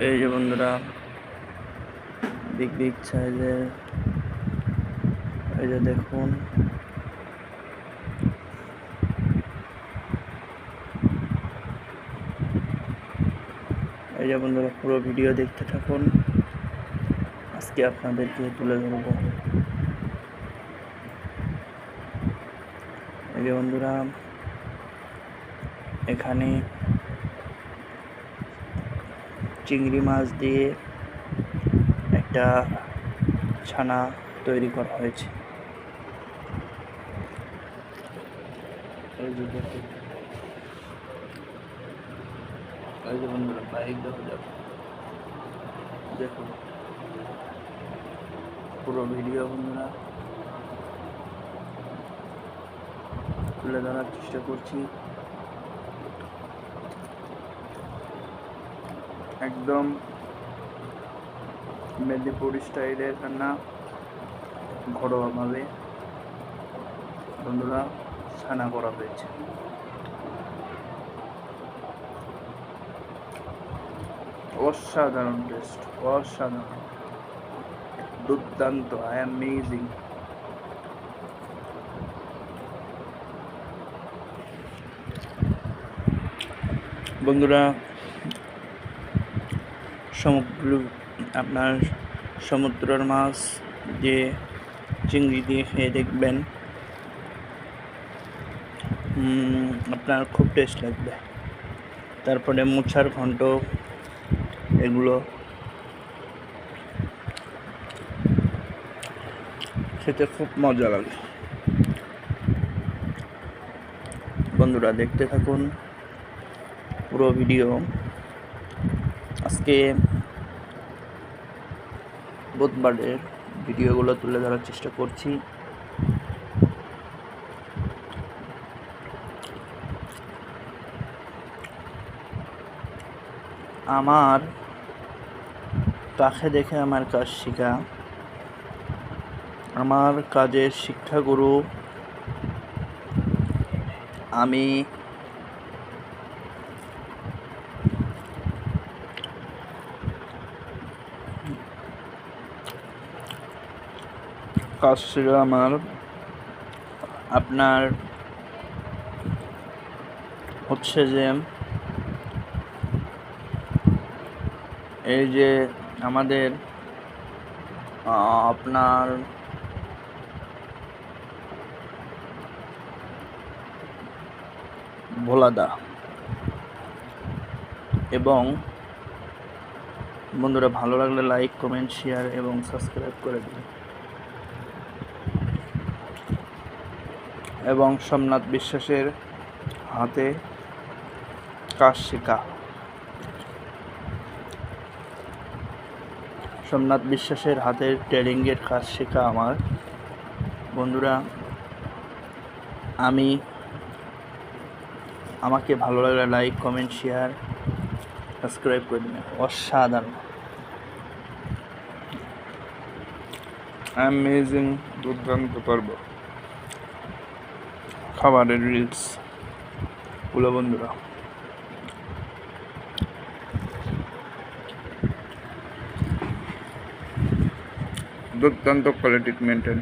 এই যে বন্ধুরা, বিগ বিগ সাইজের এই যে দেখুন, এই যে বন্ধুরা, পুরো ভিডিও দেখতে থাকুন। আজকে আপনাদেরকে তুলে ধরব। এই যে বন্ধুরা, এখানে চিংড়ি মাছ দিয়ে একটা ছানা তৈরি করা হয়েছে। এই যে দেখুন, এই যে বন্ধুরা, বাইক দেখা যাবে। দেখুন পুরো ভিডিও বন্ধুরা তুলে ধরার চেষ্টা করছি। একদম মেদিনীপুর স্টাইলের রান্না, ঘরোয়াভাবে বন্ধুরা ছানা করা হয়েছে। অসাধারণ টেস্ট, অসাধারণ, দুর্দান্ত, অ্যামেজিং। বন্ধুরা, আপনার সমুদ্রের মাছ দিয়ে চিংড়ি দিয়ে খেয়ে দেখবেন, আপনার খুব টেস্ট লাগবে। তারপরে মোচার ঘন্ট, এগুলো খেতে খুব মজা লাগে। বন্ধুরা দেখতে থাকুন পুরো ভিডিও। আজকে বুধবারের ভিডিওগুলো তুলে ধরার চেষ্টা করছি। আমার কাছে দেখে আমার কাজ শেখা, আমার কাজের শিক্ষাগুরু আমি। কাজ শেখা আমার আপনার হচ্ছে যে এই যে আমাদের আপনার ভোলাদা, এবং বন্ধুরা ভালো লাগলে লাইক, কমেন্ট, শেয়ার এবং সাবস্ক্রাইব করে দিন। এবং সোমনাথ বিশ্বাসের হাতে কাজ শেখা, সোমনাথ বিশ্বাসের হাতের টেলিংয়ের কাজ শেখা আমার। বন্ধুরা, আমাকে ভালো লাগলে লাইক, কমেন্ট, শেয়ার, সাবস্ক্রাইব করে দিন। অসাধারণ, অ্যামেজিং, দুর্দান্ত পর্ব খাবারের রিলস গুলো বন্ধুরা। দুর্দান্ত কোয়ালিটি মেনটেন।